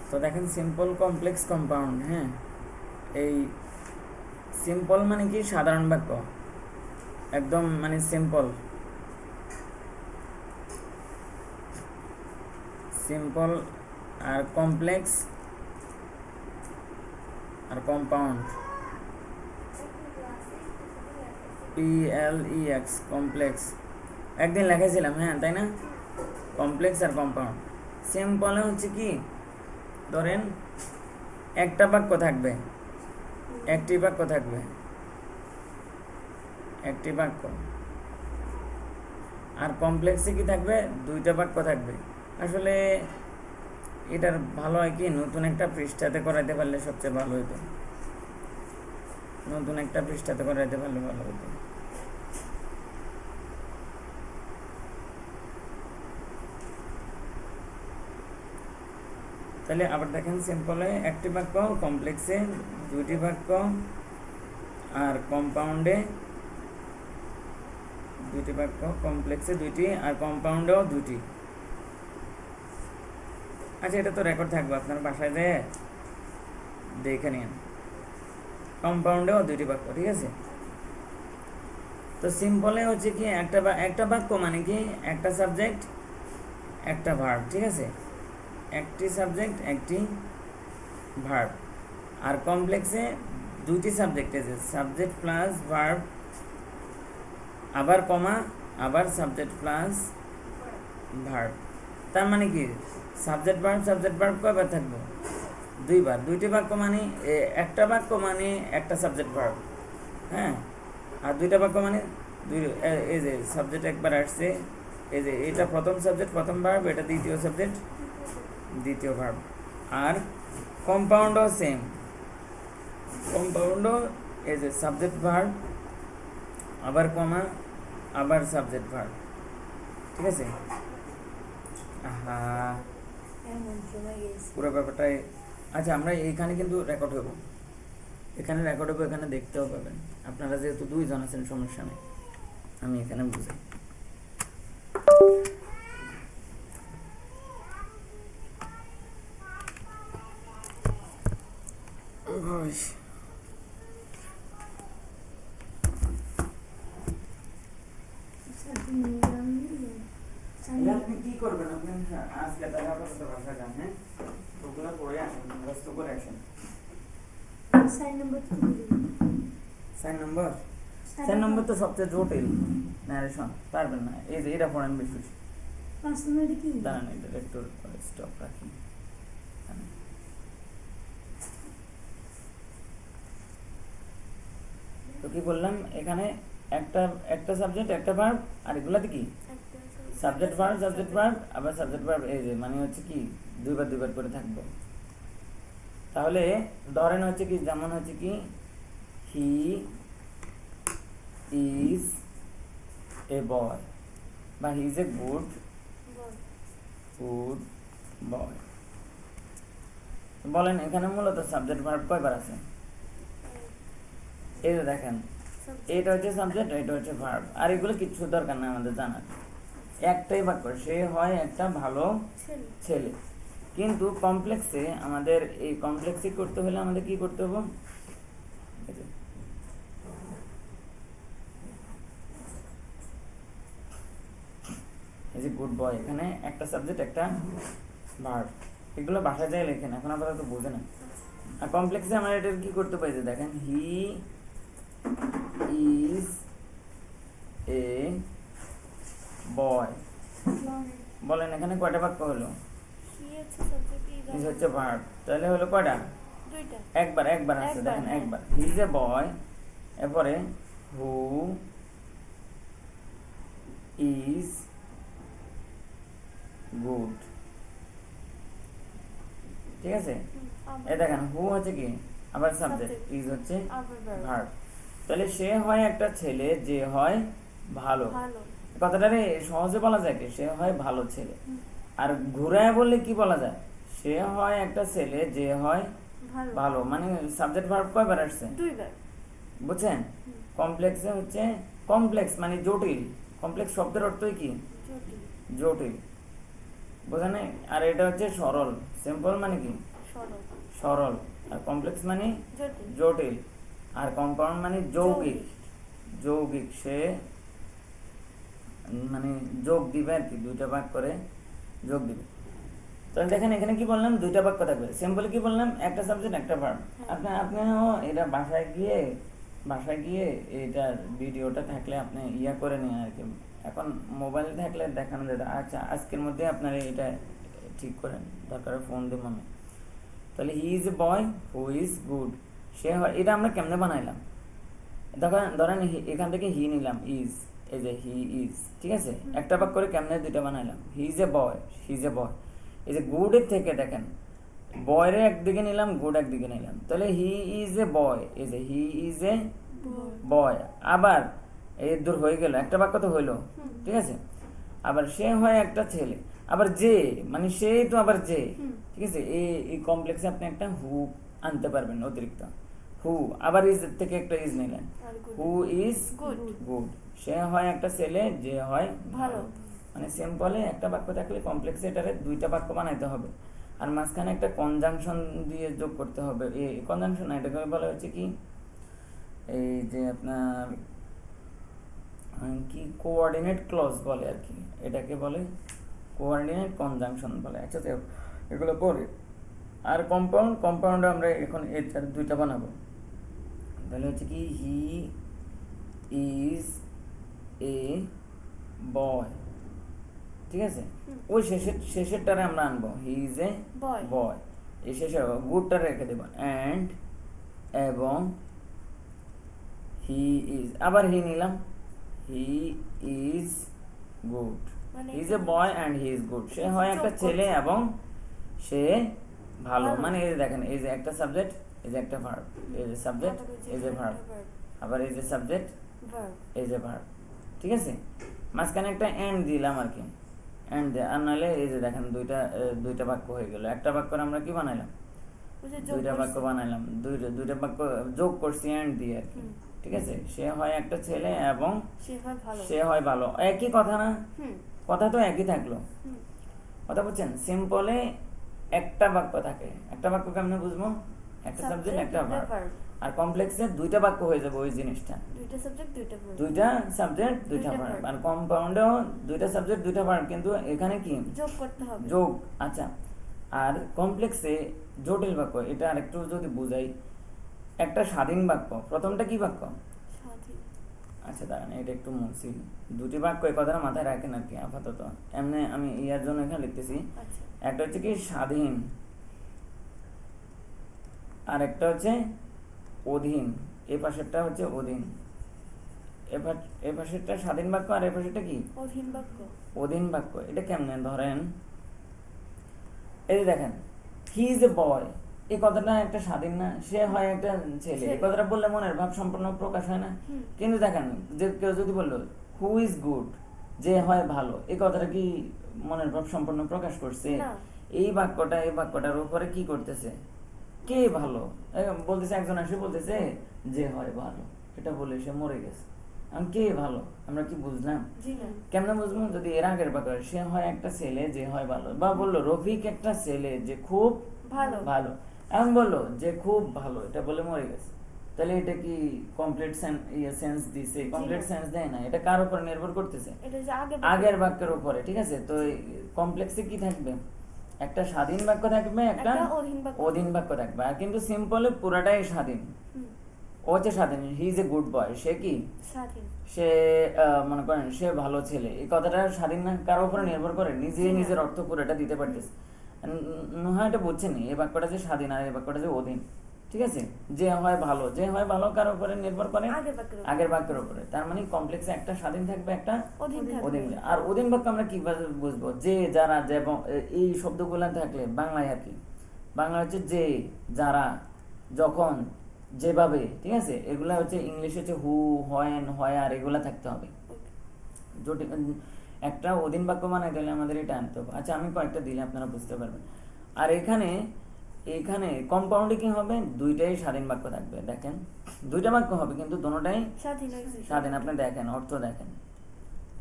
তো দেখেন simple, complex, compound. হ্যাঁ, এই সিম্পল মানে কি সাধারণ বাক্য, একদম মানে সিম্পল। সিম্পল আর কমপ্লেক্স আর কম্পাউন্ড, PLEX, কমপ্লেক্স। একদিন লেখাইছিলাম, হ্যাঁ তাই না? কমপ্লেক্স আর কম্পাউন্ড। সিম্পলে হচ্ছে কি, ধরেন একটা বাক্য থাকবে, একটি বাক্য থাকবে, একটি বাক্য। আর কমপ্লেক্সে কি থাকবে, দুইটা বাক্য থাকবে। আসলে এটার ভালো হয় কি, নতুন একটা পৃষ্ঠাতে করাইতে পারলে সবচেয়ে ভালো হতো। নতুন একটা পৃষ্ঠাতে করাইতে পারলে ভালো হতো। তাহলে আবার দেখেন, সিম্পলে একটি বাক্য, কমপ্লেক্সে দুইটি বাক্য, আর কম্পাউন্ডে দুইটি বাক্য, কমপ্লেক্সে দুইটি, আর কম্পাউন্ডেও দুইটি। আচ্ছা, এটা তো রেকর্ড থাকবে, আপনার বাসায় যেয়ে দেখে নিন। কম্পাউন্ডেও দুইটি বাক্য, ঠিক আছে? তো সিম্পলে হচ্ছে কি, একটা বাক্য মানে কি একটা সাবজেক্ট একটা ভার্ব, ঠিক আছে? একটি সাবজেক্ট একটি ভার্ব। আর কমপ্লেক্সে দুইটি সাবজেক্ট আছে, সাবজেক্ট প্লাস ভার্ব, আবার কমা, আবার সাবজেক্ট প্লাস ভার্ব। তার মানে কি, সাবজেক্ট ভার্ব কয়বার থাকবো? দুইবার। দুইটি বাক্য মানে একটা বাক্য মানে একটা সাবজেক্ট ভার্ব, হ্যাঁ। আর দুইটা বাক্য মানে এই যে সাবজেক্ট একবার আসছে, এই যে এটা প্রথম সাবজেক্ট প্রথম ভার্ব, এটা দ্বিতীয় সাবজেক্ট দ্বিতীয় ভার্ব। আর কম্পাউন্ডও সেম, কম্পাউন্ডও এই যে সাবজেক্ট ভার্ব, আবার কমা, আবার সাবজেক্ট ভার্ব, ঠিক আছে? হ্যাঁ, পুরো ব্যাপারটাই। আচ্ছা, আমরা এইখানে কিন্তু রেকর্ড হবো, এখানে রেকর্ড হবো, এখানে দেখতেও পাবেন। আপনারা যেহেতু দুইজন আছেন, সমস্যা নেই, আমি এখানে বুঝাই। আপনি কি করবেন? আপনি আজকে টাকা পয়সা বাসা যান, হ্যাঁ, ওগুলো পড়ে আসেন, মুখস্থ করে আসেন। 4 নম্বর তো সবচেয়ে জটিল ন্যারেশন, পারবেন না। এই যে এটা পড়েন বেশি। দাঁড়ান, এটা একটু স্টপ রাখি। তো কি বললাম, এখানে একটা সাবজেক্ট একটা ভার্ব, আর এগুলাতে কি সাবজেক্ট ভার্ব আবার সাবজেক্ট ভার্ব, এই যে মানে হচ্ছে কি দুইবার করে থাকবো। তাহলে ধরেন হচ্ছে কি, যেমন হচ্ছে কি, হি ইজ এ বয়, বা হি ইজ এ গুড বয়। বলেন এখানে মূলত সাবজেক্ট ভার্ব কয়বার আছে? এই যে দেখেন, এটা হচ্ছে সাবজেক্ট, এটা হচ্ছে ভার্ব, আর এগুলো কিছু দরকার না আমাদের জানার। একটাই বাক্য, সে হয় একটা ভালো ছেলে। কিন্তু কমপ্লেক্সে আমাদের, এই কমপ্লেক্সে করতে হলে আমাদের কি করতে হবে? এই যে গুড বয়, এখানে একটা সাবজেক্ট একটা ভার্ব, এগুলো বাসায় যায় লেখেন, এখন আপাতত বোঝে না। আর কমপ্লেক্সে আমরা এটা কি করতে পারি, দেখেন, হি ইজ এ বয়। বলেন এখানে কয়টা বাক্য হলো? ইজ হচ্ছে ভার্ব, তাহলে হলো কয়টা? একবার আছে, দেখেন একবার। হি ইজ এ বয়, এরপরে হু ইজ গুড, ঠিক আছে? এই দেখেন, হু হচ্ছে কি আবার সাবজেক্ট, ইজ হচ্ছে ভার্ব। তাহলে সে হয় একটা ছেলে যে হয় ভালো। কথাটা রে সহজে বলা যায় কি, সে হয় ভালো ছেলে। আর ঘুরায় বললে কি বলা যায়, সে হয় একটা ছেলে যে হয় ভালো। মানে সাবজেক্ট ভার্ব কয়বার আসছে? দুইবার। বুঝছেন? কমপ্লেক্সে হচ্ছে, কমপ্লেক্স মানে জটিল। কমপ্লেক্স শব্দের অর্থই কি? জটিল। বোঝা নাই? আর এটা হচ্ছে সরল। সিম্পল মানে কি সরল। সরল, আর কমপ্লেক্স মানে জটিল। জটিল, আর কম্পাউন্ড মানে যৌগিক। যৌগিক সে মানে যোগ দিবে আর কি, দুইটা ভাগ করে যোগ দিবে। তাহলে দেখেন এখানে কি বললাম, দুইটা বাক্য থাকবে। সিম্পলি কি বললাম, একটা সাবজেক্ট একটা ভার্ব। আপনিও এটা বাসায় গিয়ে এটার ভিডিওটা থাকলে আপনি ইয়া করে নিন আর কি। এখন মোবাইল থাকলে দেখানো যেত। আচ্ছা আজকের মধ্যে আপনারা এটা ঠিক করেন, দরকার ফোন দেব আমি। তাহলে he is a boy who is good, সে হয়, এটা আমরা কেমনে বানাইলাম, ধরেন এখান থেকে হি নিলাম, ইজ, এই যে হি ইজ, ঠিক আছে। একটা বাক্য করে কেমনে দুইটা বানাইলাম, হি is a boy, he is a বয়। এই যে গুডের থেকে দেখেন, বয়ের একদিকে নিলাম, গুড একদিকে নিলাম, তাহলে হি ইজ এ বয়, এই যে হি ইজ এ বয়। আবার এই দূর হয়ে গেল, একটা বাক্য তো হইলো, ঠিক আছে। আবার সে হয় একটা ছেলে, আবার যে মানে সেই তো আবার যে, ঠিক আছে। এই কমপ্লেক্সে আপনি একটা হু আনতে পারবেন অতিরিক্ত, হু। আবার ইজ থেকে একটা ইজ নিলেন, হু ইজ গুড, সে হয় একটা ছেলে, যে হয় ভালো। মানে সিম্পলে একটা বাক্য থাকলে কমপ্লেক্সে এটারে দুইটা বাক্য বানাইতে হবে, আর মাঝখানে একটা কনজাংশন দিয়ে যোগ করতে হবে। এই কনজাংশন এটাকে বলা হচ্ছে কি, এই যে আপনার কি কোঅর্ডিনেট ক্লজ বলে আর কি, এটাকে বলে কোঅর্ডিনেট কনজাংশন বলে। আচ্ছা এগুলো পরে। আর কম্পাউন্ড আমরা এখন এটার দুইটা বানাবো। তাহলে হচ্ছে কি, হি ইজ এ বয়, ঠিক আছে। ওই শেষেরটারে আমরা আনবো, হি ইজ এ বয়, এই শেষে গুডটা রেখে দেবো, অ্যান্ড এবং হি ইজ, আবার হি নিলাম, he is good, he is a boy and he is good, সে হয় একটা ছেলে এবং সে ভালো। মানে এই যে দেখেন, এই যে একটা সাবজেক্ট, এই যে একটা ভার্ব, এই যে সাবজেক্ট, এই যে ভার্ব, আবার এই যে সাবজেক্ট, এই যে ভার্ব, ঠিক আছে। মাঝখানে একটা এন্ড দিলাম আর কি, এন্ড, আর নাহলে এই যে দেখেন দুইটা বাক্য হয়ে গেল। একটা বাক্য আমরা কি বানাইলাম, দুইটা বাক্য বানাইলাম, দুইটা বাক্য যোগ করছি এন্ড দিয়ে আর কি, ঠিক আছে। সে হয় একটা ছেলে এবং সে হয় ভালো, একই কথা না, কথা তো একই থাকলো, কথা বুঝছেন। সিম্পলে একটা বাক্য থাকে, একটা বাক্য কেমনে বুঝবো, একটা সাবজেক্ট একটা ভার্ব। আর কমপ্লেক্সে দুইটা বাক্য হয়ে যাবে ওই জিনিসটা, দুইটা সাবজেক্ট দুইটা ভার্ব। আর কম্পাউন্ডেও দুইটা সাবজেক্ট দুইটা ভার্ব, কিন্তু এখানে কি যোগ করতে হবে, যোগ। আচ্ছা, আর কমপ্লেক্সে জটিল বাক্য, এটা আরেকটু যদি বুঝাই, একটা স্বাধীন বাক্য, প্রথমটা কি বাক্য, আচ্ছা দাঁড়ান এটা একটু মুছি, দুটি বাক্য এই কথাটা মাথায় রাখেন আর কি আপাতত, এমনি আমি ইয়ার জন্য এখানে লিখতেছি। একটা হচ্ছে কি স্বাধীন, আর একটা হচ্ছে অধীন, এই পাশেরটা হচ্ছে অধীন, এ পাশেরটা স্বাধীন বাক্য, আর এ পাশেরটা কি অধীন বাক্য। এটা কেমনে, ধরেন এই যে দেখেন, হি ইজ এ বয়, এই কথাটা একটা স্বাধীন না, সে হয় একটা ছেলে, এই কথাটা বললে মনের ভাব সম্পূর্ণ প্রকাশ হয় না। কিন্তু দেখেন, যে কেউ যদি বললো হু ইজ গুড, যে হয় ভালো, এই কথাটা কি মনের ভাব সম্পূর্ণ প্রকাশ করছে? এই বাক্যটার উপরে কি করতেছে, কে ভালো বলতেছে, একজন এসে বলতেছে যে হয় ভালো, এটা বলে সে মরে গেছে। কে ভালো আমরা কি বুঝলাম, কেমনে বুঝবো, যদি এর আগের বাক্য সে হয় একটা ছেলে যে হয় ভালো, বা বললো রফিক একটা ছেলে যে খুব ভালো, এখন বললো যে খুব ভালো, এটা বলে মরে গেছে, তাহলে এটা কি কমপ্লিট সেন্স দিছে? কমপ্লিট সেন্স দেয় না। এটা কার উপর নির্ভর করতেছে, আগের বাক্যের উপরে, ঠিক আছে। তো কমপ্লেক্সে কি থাকবে, একটা স্বাধীন বাক্য থাকবে, একটা অধীন বাক্য থাকবে। আর কিন্তু সিম্পলে পুরাটাই স্বাধীন, ও হচ্ছে স্বাধীন, হি ইজ এ গুড বয়, সে কি সে মনে করেন সে ভালো ছেলে, এই কথাটা স্বাধীন না, কারোর উপরে নির্ভর করে, নিজের অর্থ পুরোটা দিতে পারতেছে। হ্যাঁ এটা বুঝছেন, এই বাক্যটা যে স্বাধীন আর এই বাক্যটা যে অধীন, ঠিক আছে। যে হয় ভালো কার উপরে নির্ভর করে, আগের বাক্যের উপরে। তার মানে কমপ্লেক্সে একটা স্বাধীন থাকবে, একটা অধীন। আর অধীন বাক্য আমরা কিভাবে বুঝবো, যে যারা, এবং এই শব্দগুলো থাকলে বাংলায় আর কি, বাংলা হচ্ছে যে, যারা, যখন, যেভাবে, ঠিক আছে। এগুলা হচ্ছে ইংলিশ হচ্ছে হু, হোয়েন, হোয়ার, এগুলা থাকতে হবে। একটা অধীন বাক্য বানাই দিলে আমাদের এটা আনতে হবে। আচ্ছা আমি কয়েকটা দিলে আপনারা বুঝতে পারবেন। আর এখানে কম্পাউন্ডে কি হবে, দুইটাই স্বাধীন বাক্য থাকবে। দেখেন দুইটা বাক্য হবে কিন্তু দুটোটাই স্বাধীন। আপনি দেখেন অর্থ দেখেন,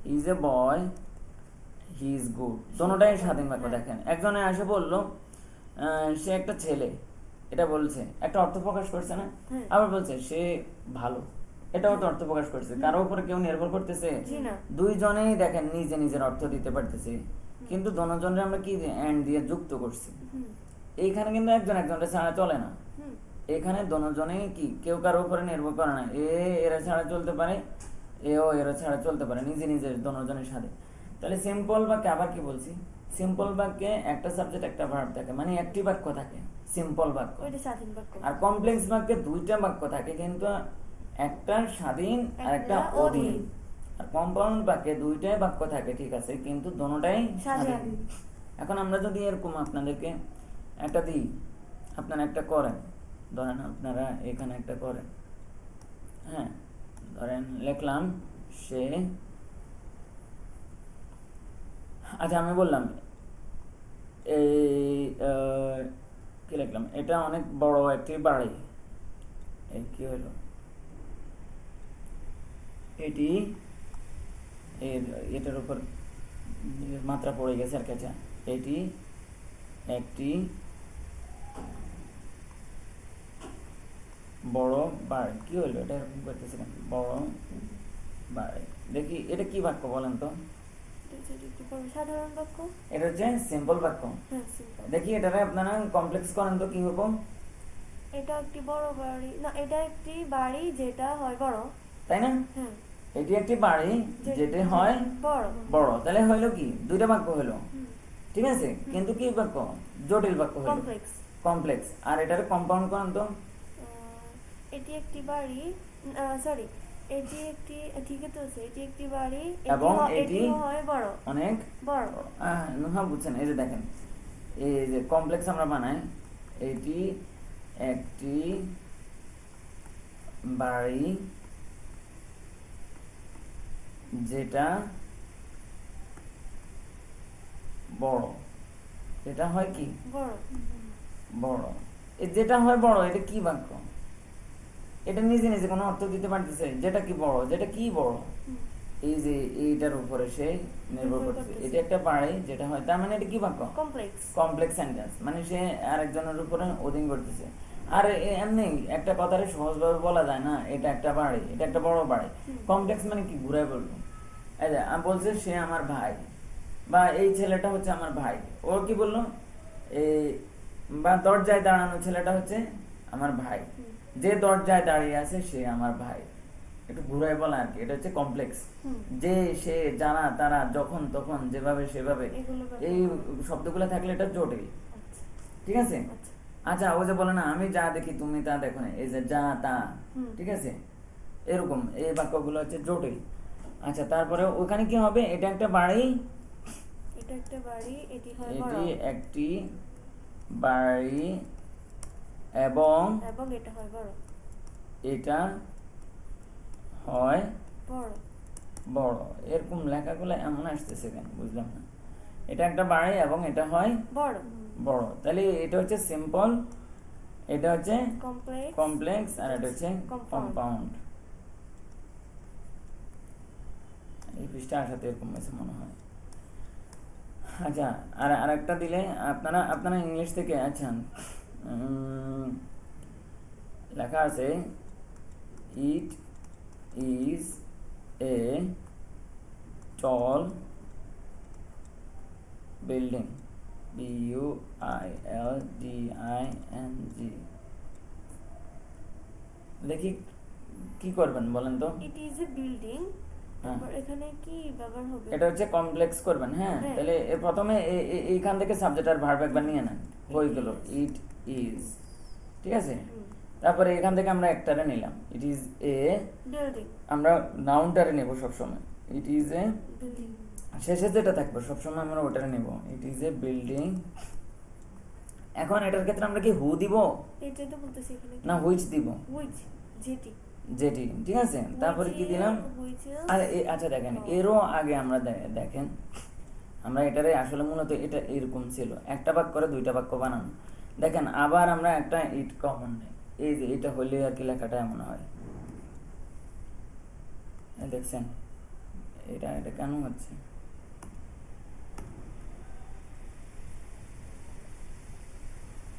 he is a boy, he is good, দুটোটাই স্বাধীন বাক্য। দেখেন একজনে এসে বললো সে একটা ছেলে, এটা বলছে, একটা অর্থ প্রকাশ করছে না? হ্যাঁ। আবার বলছে সে ভালো, এটাও তো অর্থ প্রকাশ করছে। কারো উপরে কেউ নির্ভর করতেছে? জি না। দুইজনেই দেখেন নিজে নিজের অর্থ দিতে পারতেছে, কিন্তু দোনোজনের আমরা কি এন্ড দিয়ে যুক্ত করছি। হুম এইখানে কিন্তু একজন একজনের ছাড়া চলে না। হুম এখানে দোনোজনেই কি কেউ কারো উপরে নির্ভর করে না, এরা ছাড়া চলতে পারে, এও এরা ছাড়া চলতে পারে, নিজে নিজের দোনোজনের সাথে। তাহলে সিম্পল বাক্যে আবার কি বলছি, সিম্পল বাক্যে একটা সাবজেক্ট একটা ভার্ব থাকে, মানে একটি বাক্য থাকে সিম্পল বাক্য। ওইটা স্বাধীন বাক্য। আর কমপ্লেক্স বাক্যে দুইটা বাক্য থাকে, কিন্তু একটা স্বাধীন আর একটা অধীন। আর কম্পাউন্ড বাক্যে দুইটাই বাক্য থাকে, ঠিক আছে, কিন্তু দোনোটাই স্বাধীন। এখন আমরা যদি এরকম আপনাদেরকে একটা দিই, আপনারা একটা করেন, ধরেন আপনারা এখানে একটা করেন, হ্যাঁ, ধরেন লিখলাম সে, আচ্ছা আমি বললাম এই কি লিখলাম, এটা অনেক বড় একটি বাড়ি, এই কি হলো, এটি এটার উপর মাত্রা পড়ে গেছে আর কাছে, এটি একটি বড় বাড়ি, কি হলো এটা এরকম করতেছিলেন, বড় বাড়ি। দেখি এটা কি বাক্য বলেন তো? সাধারণ বাক্য। এটা হচ্ছে সিম্পল বাক্য। হ্যাঁ সিম্পল। দেখি এটারে আপনারা কমপ্লেক্স করেন তো কি হবো? এটা একটি বড় বাড়ি, না এটা একটি বাড়ি যেটা হয় বড়, তাই না? হ্যাঁ। এটি একটি বাড়ি যেটা হয় বড়। বড়, তাহলে হইলো কি, দুইটা বাক্য হলো, ঠিক আছে, কিন্তু কি বাক্য, জটিল বাক্য হলো, কমপ্লেক্স। কমপ্লেক্স। আর এটারে কম্পাউন্ড করেন তো। এটি একটি বাড়ি, সরি, এটি একটি, ঠিকই তো আছে, এটি একটি বাড়ি এবং এটি হয় বড়, অনেক বড়। হ্যাঁ বুঝছেন, এই যে দেখেন, এই যে কমপ্লেক্স আমরা বানাই, এটি একটি বাড়ি যেটা বড়, এটা হয় কি বড়, বড়। যেটা হয় বড়, এটা কি বাক্য? এটা নিজে নিজে কোনো অর্থ দিতে পারতেছে, যেটা কি বড়, যেটা কি বড়, এই যে এইটার উপরে সে নির্ভর করতেছে। এটা একটা বাড়ি যেটা হয়, তার মানে এটা কি বাক্য? কমপ্লেক্স। কমপ্লেক্স সেন্টেন্স, মানে সে আরেকজনের উপরে অধীন করতেছে। আর এমনি একটা কথারে সহজভাবে বলা যায় না, এটা একটা বাড়ি, এটা একটা বড় বাড়ি। কমপ্লেক্স মানে কি, ঘুরে বলবো, এই যে বলছে সে আমার ভাই, বা এই ছেলেটা হচ্ছে আমার ভাই, ও কি বললো, এই বা দরজায় দাঁড়ানো ছেলেটা হচ্ছে আমার ভাই, যে দরজায় দাঁড়িয়ে আছে সে আমার ভাই, একটু ঘুরাই বলা আর কি, এটা হচ্ছে কমপ্লেক্স। যে, সে, যারা, তারা, যখন, তখন, যেভাবে, সেভাবে, এই শব্দগুলো থাকলে এটা জটিল, ঠিক আছে। আচ্ছা, ও যে বলে না আমি যা দেখি তুমি তা দেখো না, এই যে যা তা, ঠিক আছে, এরকম এই বাক্যগুলো হচ্ছে জটিল। আচ্ছা, তারপরে ওখানে কি হবে, এটা একটা বাড়ি, এটা একটা বাড়ি, এটি হয় বড়, এটি একটি বাড়ি এবং এটা হয় বড়, এটা হয় বড়, বড়। এরকম লেখাগুলো এমন আসতেছে কেন বুঝলাম না। এটা একটা বাড়ি এবং এটা হয় বড়, বড়, তাহলে এটা হচ্ছে সিম্পল, এটা হচ্ছে কমপ্লেক্স, আর এটা হচ্ছে কম্পাউন্ড। এই পৃষ্ঠা আসাতে এরকম হয়েছে মনে হয়। আচ্ছা, আর আরেকটা দিলে আপনারা ইংলিশ থেকে, আচ্ছা লেখা আছে it is a ton building, BUILDING। দেখি কি করবেন বলেন তো। ইট ইজ এ বিল্ডিং, তারপর এখানে কি ব্যবহার হবে, এটা হচ্ছে কমপ্লেক্স করবেন, হ্যাঁ। তাহলে প্রথমে এইখান থেকে সাবজেক্ট আর ভার্ব একবার নিয়ে নেন, হয়ে গেল ইট ইজ, ঠিক আছে। তারপরে এখান থেকে আমরা একটারে নিলাম, ইট ইজ এ বিল্ডিং, আমরা নাউনটারে নেব সবসময়, ইট ইজ এ বিল্ডিং, শেষে যেটা থাকবে সবসময় আমরা ওটারে নেব, ইট ইজ এ বিল্ডিং। এখন এটার ক্ষেত্রে আমরা কি হু দিব, এটাই তো বলতেছি এখানে, না হুইচ দিব, হুইচ, যেটি, যেটি, ঠিক আছে। তারপরে কি দিলাম, আর আচ্ছা দেখেন, এরও আগে আমরা দেখেন, আমরা এটারে আসলে মূলত এটা এরকম ছিল, একটা বাক্য করে দুইটা বাক্য বানানো। দেখেন আবার আমরা একটা ইট কমন নেই, এই যে এটা হইলে আর কি লেখাটা এমন হয়, দেখছেন এটা কেন হচ্ছে,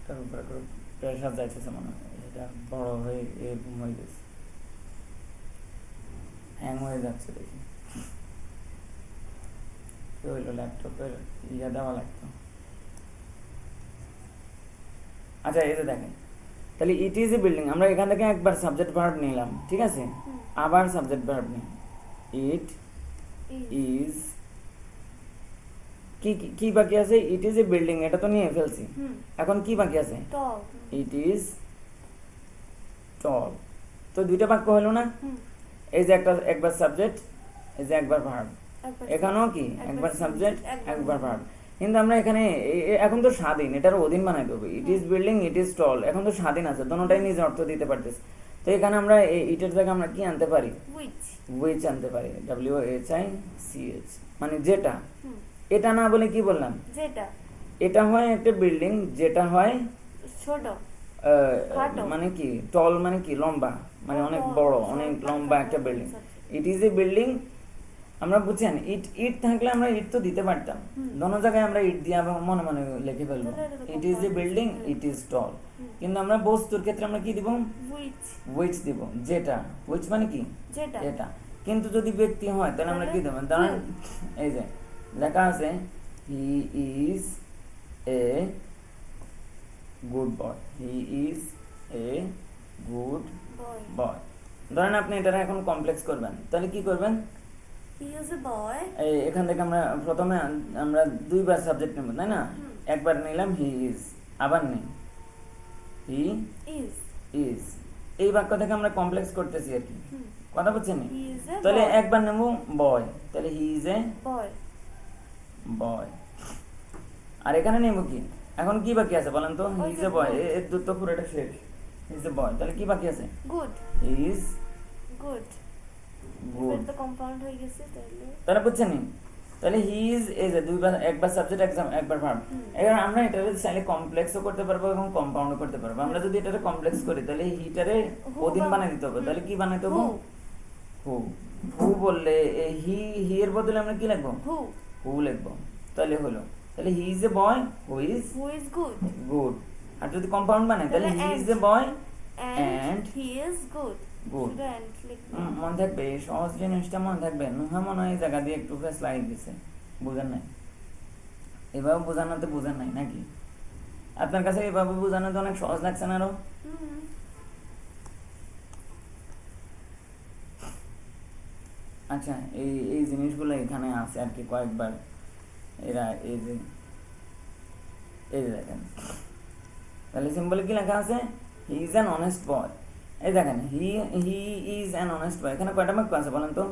এটার উপরে করে প্রেশার যাইতেছে মনে হয়, এটা বড় হয়ে এরকম হয়ে গেছে, হ্যাং হয়ে যাচ্ছে দেখি। কি হইলো, ল্যাপটপের ইয়ে দেওয়া লাগতো। আচ্ছা এই যে দেখেন, তাহলে ইট ইজ এ বিল্ডিং, আমরা এখান থেকে একবার সাবজেক্ট ভার্ব নিলাম, ঠিক আছে, হুম। আবার সাবজেক্ট ভার্ব নিই। ইট ইজ ইজ, কি কি বাকি আছে? ইট ইজ এ বিল্ডিং, এটা তো নিয়ে ফেলছি। হুম এখন কি বাকি আছে? টল ইট ইজ টল। তো দুইটা বাক্য হলো না? হুম এই যে একটা একবার সাবজেক্ট, এই যে একবার ভার্ব। একবার এখানেও কি একবার সাবজেক্ট একবার ভার্ব। কিন্তু আমরা এখানে এখন তো স্বাধীন, এটার অধীন বানাই দেবো। It is building, it is tall, এখন তো স্বাধীন আছে, দোনোটাই নিজ অর্থ দিতে পারতেছে। তো এখানে আমরা ইটের জায়গায় আমরা কি আনতে পারি? উইচ উইচ আনতে পারি, WHICH, মানে যেটা। হুম এটা না বলে কি বললাম? যেটা এটা হয় একটা বিল্ডিং, যেটা হয় ছোট খাটো। মানে কি টল, মানে কি লম্বা, মানে অনেক বড়, অনেক লম্বা একটা building. It is a building, আমরা বুঝছেন, ইট ইট থাকলে আমরা ইট তো দিতে পারতাম, দোনো জায়গায় আমরা ইট দিয়ে আবার মনে মনে লিখে ফেলবো তাহলে এটা তো it is a building, it is tall. কিন্তু আমরা বস্তুর ক্ষেত্রে আমরা কি দিব? উইচ উইচ দিব, যেটা। উইচ মানে কি? যেটা এটা। কিন্তু যদি ব্যক্তি হয় তাহলে আমরা কি দেবো? ধরেন এই যে লেখা আছে he is a good boy, he is a good boy boy. ধরেন আপনি এটা এখন কমপ্লেক্স করবেন, তাহলে কি করবেন? হি ইজ এ বয় এখান থেকে আমরা প্রথমে আমরা দুইবার সাবজেক্ট নেব, তাই না? হুম। একবার নিলাম হি ইজ, আবার নেই হি ইজ ইজ। এই বাক্য থেকে আমরা কমপ্লেক্স করতেছি আর কি, হুম কথা বুঝছেন? হি ইজ এ তাহলে একবার নেব বয়, তাহলে হি ইজ এ বয় বয়। আর এখানে নেব কি? এখন কি বাকি আছে বলেন তো? হি ইজ এ বয়, এর তো পুরোটা শেষ। হি ইজ এ বয়, তাহলে কি বাকি আছে? Good he is good good. এটা তো কম্পাউন্ড হয়ে গেছে তাহলে তাহলে বুঝছেন? তাহলে হি ইজ এই যে দুইবার, একবার সাবজেক্ট একবার ভার্ব। এবার আমরা এটা চাইলে কমপ্লেক্সও করতে পারবো এবং কম্পাউন্ডও করতে পারবো। আমরা যদি এটারে কমপ্লেক্স করি তাহলে হিটারে অধীন বানাই দিতে হবে। তাহলে কি বানাইতে হবে? হু। হু বললে হি হি এর বদলে আমরা কি লিখবো? হু হু লিখবো, তাহলে হলো। তাহলে he is a boy who is good good. আর যদি কম্পাউন্ড বানাই তাহলে he is a boy and he is good good. শুধু and লিখবো মনে থাকবে, এই সহজ জিনিসটা মনে থাকবে। নুহা মনে হয় এই জায়গা দিয়ে একটু ফেস লাগিয়ে দিছে, বুঝেন নাই? এভাবে বোঝানোতে বুঝেন নাই নাকি? আপনার কাছে এভাবে বোঝানোতে অনেক সহজ লাগছে না আরো? হুম আচ্ছা, এই এই জিনিসগুলো এখানে আছে আর কি কয়েকবার। এরা এই যে দেখেন, তাহলে সিম্বলে কি লেখা আছে? He is an honest boy. এই দেখেন he is an honest boy, এখানে কয়টা বাক্য আছে বলেন তো?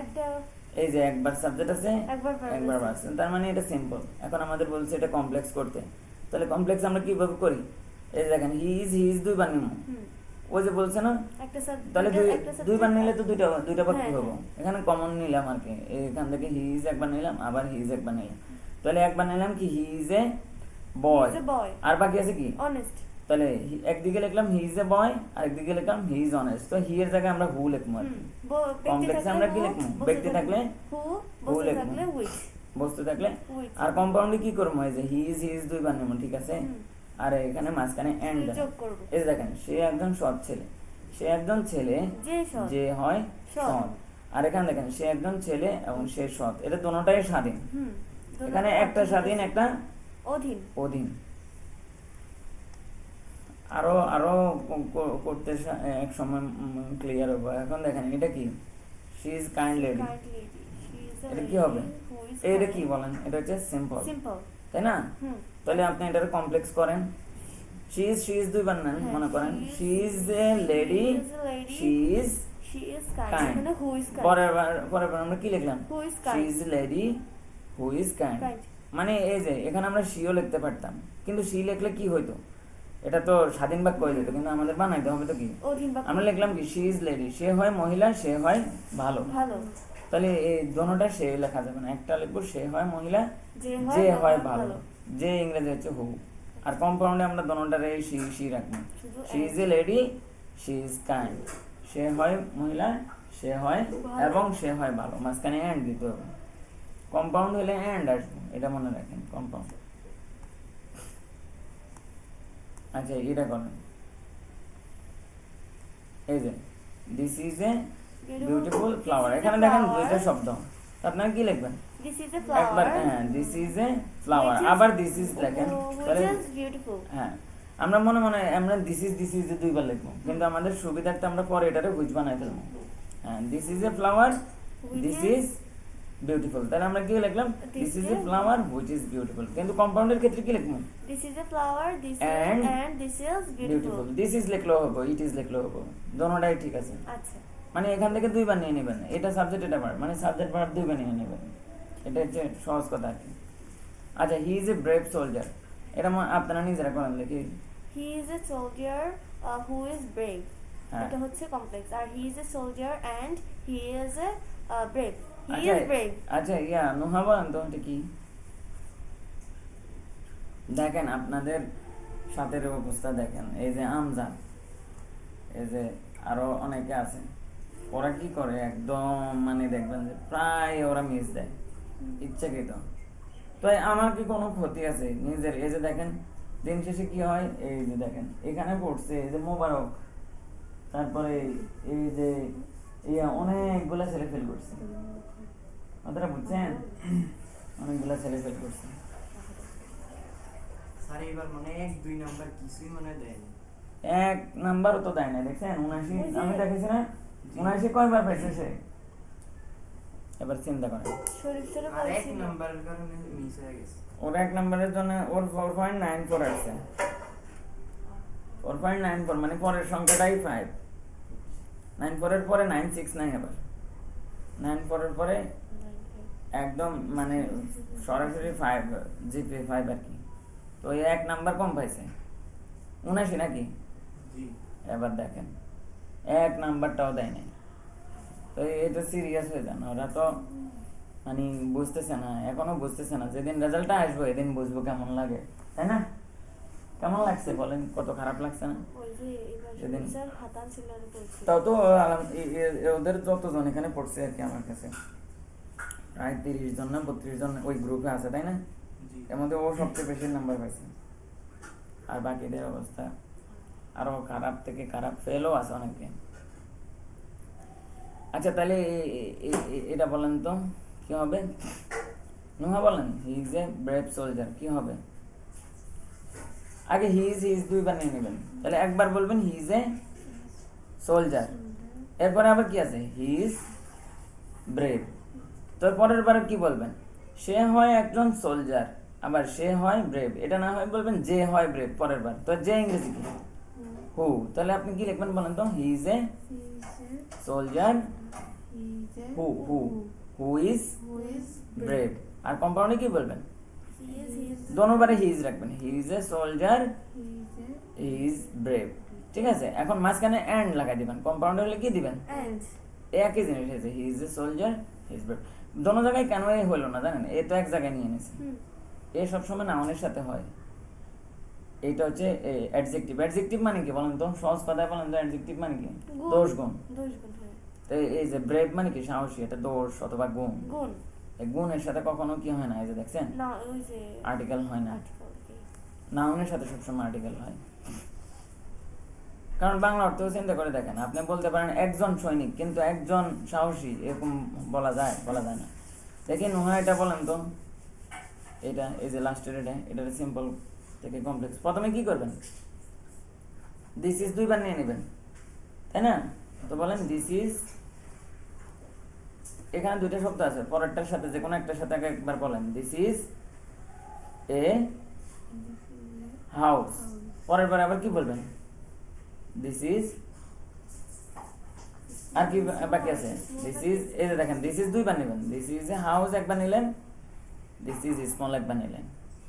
একটা এই যে একবার সাবজেক্ট আছে, একবার verb একবার আছে। ভার্ব আছে, তার মানে এটা সিম্পল। এখন আমাদের বলছে এটা কমপ্লেক্স করতে, তাহলে কমপ্লেক্স আমরা কিভাবে করি? এই যে দেখেন হি ইজ দুইবার নিব, হুম ওই যে বলছে না, একটা তাহলে একটা দুইবার নিলে তো দুইটা বাক্য হ্যাঁ, হবো। এখানে কমন নিলাম আর কি, এখান থেকে হি ইজ একবার নিলাম, আবার হি ইজ একবার নিলাম। তাহলে একবার নিলাম কি হি ইজ এ বয়, বয় আর বাকি আছে কি? অনেস্ট তাহলে একদিকে লিখলাম হি ইজ এ বয়, আর একদিকে লিখলাম হি ইজ অনেস্ট। তো হি এর জায়গায় আমরা হু লিখবো আর কি। কমপ্লেক্সে আমরা কি লিখবো? ব্যক্তি থাকলে হু হু বসে লিখবো, থাকলে which বস্তু থাকলে। which আর কম্পাউন্ডে কি করবো? এই যে হি ইজ দুইবার নেবো, ঠিক আছে? হুম। আর এখানে মাঝখানে এন্ড যোগ করব এই যে দেখেন, সে একজন সৎ ছেলে, সে একজন ছেলে যে সৎ যে হয় সৎ। সৎ। আর এখানে দেখেন সে একজন ছেলে এবং সে সৎ, এটা দুটোটাই স্বাধীন। হুম এখানে একটা স্বাধীন, একটা অধীন অধীন। আরো আরো করতে এক সময় ক্লিয়ার হবে। এখন দেখেন এটা কি? She is kind lady, kind lady she is a এটা কি lady হবে? who is এটা kind. কি বলেন? এটা হচ্ছে সিম্পল, simple তাই না? হুম তাহলে আপনি এটাকে কমপ্লেক্স করেন। শি ইজ দুইবার নেন, হ্যাঁ, মনে করেন she she is a lady, she is a lady, she is she is kind kind. এখানে who is kind পরের বার আমরা কি লিখলাম? who is she kind is lady who is kind. kind মানে এই যে এখানে আমরা শিও লিখতে পারতাম, কিন্তু শি লিখলে কি হইতো? এটা তো স্বাধীন বাক্য হয়ে যেত, কিন্তু আমাদের বানাইতে হবে তো কি? অধীন বাক্য আমরা লিখলাম কি? শি ইজ লেডি, সে হয় মহিলা, সে হয় ভালো। ভালো তাহলে এই দোনোটা সে লেখা যাবে না, একটা লিখবো সে হয় মহিলা, যে যে হয় ভালো ভালো। যে ইংরেজি হচ্ছে হু। আর কম্পাউন্ডে আমরা দোনোটারে শি রাখবো। শুধু she is a lady, she is kind, সে হয় মহিলা, সে হয় ভালো। এবং সে হয় ভালো। মাঝখানে এন্ড দিতে হবে, কম্পাউন্ড হলে এন্ড আসবে, এটা মনে রাখেন। কম্পাউন্ড আচ্ছা এটা করেন, এই যে this is a beautiful flower, এখানে দেখেন দুইটা শব্দ, তো আপনারা কি লিখবেন? This is a একবার flower. হ্যাঁ this is a flower, Which is- আবার দিস ইজ লেখেন, তাহলে Which is beautiful. হ্যাঁ আমরা মনে মনে আমরা দিস ইজ দুইবার লিখবো, কিন্তু আমাদের সুবিধার্থে আমরা পরে এটারে হুইচ বানাই ফেলবো। হ্যাঁ this is a flower, Which this is- is beautiful, তাহলে আমরা কি লিখলাম? This this is A is- flower which is beautiful, কিন্তু কম্পাউন্ডের ক্ষেত্রে কি লিখবো? This is a flower. This And is and this is beautiful, beautiful. This is লিখলেও হবো, ইট ইজ লিখলেও হবো, দোনোটাই ঠিক আছে। আচ্ছা। মানে এখান থেকে দুইবার নিয়ে নেবেন, এটা সাবজেক্ট এটা ভার্ব, মানে সাবজেক্ট ভার্ব দুইবার নিয়ে নেবেন, এটা হচ্ছে সহজ কথা আর কি। আচ্ছা হি ইজ এ ব্রেভ সোলজার, এটা আপনারা নিজেরা করেন দেখি। He is a soldier who is brave. হ্যাঁ এটা হচ্ছে কমপ্লেক্স, আর he is a soldier and he is a brave. He আচ্ছা is brave. আচ্ছা ইয়া নুহা বলেন তো এটা কি? দেখেন আপনাদের সাথের অবস্থা দেখেন, এই যে আমজাদ, এই যে আরো অনেকে আছে, ওরা কি করে একদম মানে দেখবেন যে প্রায় ওরা মিস দেয় ইচ্ছাকৃত। তো আমার কি কোনো ক্ষতি আছে নিজের? এই যে দেখেন দিন শেষে কি হয়, এই যে দেখেন এখানে পড়ছে এই যে মোবারক, তারপরে এই যে অনেকগুলা ছেলে ফেল করছে, আপনারা বুঝছেন? অনেকগুলা ছেলে ফেল করছে। স্যার এবার মানে 1-2 নাম্বার কিছুই মনে দেয়নি। এক নাম্বারও তো দেয় না, দেখছেন 79 আমি দেখেছি না, 79 কয়বার পাইছে সে? এবার চিন্তা করেন, শরীফ স্যারের আর 1 বলছিল নাম্বারের কারণে মিস হয়ে গেছে। ওর এক নাম্বারের জন্য ওর 4.94 আসছে, 4.94 মানে পরের সংখ্যাটাই 5, 94 এর পরে 96 নাই, আবার 94 এর পরে একদম মানে সরাসরি 5 জিপি 5 আর কি। তো এই এক নাম্বার কম পাইছে, 79 নাকি? জি এবার দেখেন এক নাম্বারটাও দেয় নাই, তো এটা সিরিয়াস হয়ে যান, ওরা তো মানে বুঝতেছে না, এখনো বুঝতেছে না, যেদিন রেজাল্টটা আসবে এদিন বুঝবো কেমন লাগে, তাই না? কেমন লাগছে বলেন, কত খারাপ লাগছে না? ওই যে এবার সেদিন- শরীফ স্যার হাতান ছিল আর বলছিল তাও তো ওদের যতজন এখানে পড়ছে আর কি আমার কাছে প্রায় 30 জন না 32 জন ওই গ্রুপে আছে, তাই না? জি এর মধ্যে ও সবচেয়ে বেশি নাম্বার পাইছে, আর বাকিদের অবস্থা আরো খারাপ থেকে খারাপ, ফেলও আছে অনেকে। আচ্ছা তাহলে এটা বলেন তো কি হবে? নুহা বলেন, হি ইজ এ ব্রেভ সোলজার, কি হবে? আগে হি ইজ দুইবার নিয়ে নেবেন, তাহলে একবার বলবেন হি ইজ এ সোলজার, এরপরে আবার কি আছে? He is brave. তো পরের বারে কি বলবেন? সে হয় একজন সোলজার, আবার সে হয় ব্রেভ, এটা না হয় বলবেন যে হয় ব্রেভ পরের বার। তো যে ইংরেজি কি? হু, তাহলে আপনি কি লিখবেন বলেন তো? He is a soldier who is brave. আর কম্পাউন্ডে কি বলবেন? he is দোনোবারে হি ইজ রাখবেন, he is a soldier he is brave, ঠিক আছে? এখন মাঝখানে এন্ড লাগাই দিবেন, কম্পাউন্ডে হলে কি দিবেন? and একই জিনিস হয়েছে, হি is a soldier he is brave. দোনো জায়গায় কেন এই হলো না জানেন? এ তো এক জায়গায় নিয়ে নিয়েছে, এ সবসময় নাউনের সাথে হয়, এইটা হচ্ছে অ্যাডজেক্টিভ। অ্যাডজেক্টিভ মানে কি বলেন তো? সহজ কথায় বলেন তো, অ্যাডজেক্টিভ মানে কি? দোষ গুণ। দোষ গুণ হয় তো এই যে ব্রেভ মানে কি? সাহসী, এটা দোষ অথবা গুণ। গুণ এই গুণের সাথে কখনো কি হয় না, এই যে দেখছেন না ওই যে আর্টিকেল হয় না, article কি। নাউনের সাথে সবসময় আর্টিকেল হয়। কারণ বাংলা অর্থ চিন্তা করে দেখেন, আপনি বলতে পারেন একজন সৈনিক, কিন্তু একজন সাহসী এরকম বলা যায়? বলা যায় না। দেখেন নুহা এটা বলেন তো, এটা এই যে লাস্টের এটা সিম্পল থেকে কমপ্লেক্স, প্রথমে কি করবেন? দিস ইজ দুইবার নিয়ে নেবেন, তাই না? তো বলেন দিস ইজ, এখানে দুইটা শব্দ আছে, পরেরটার সাথে যে কোনো একটার সাথে আগে একবার বলেন দিস ইজ এ হাউস, পরের বার আবার কি বলবেন? দিস ইজ, আর কি বাকি আছে? দিস ইজ, এই যে দেখেন দিস ইজ দুইবার নেবেন, দিস ইজ এ হাউস একবার নিলেন, দিস ইজ স্মল একবার নিলেন,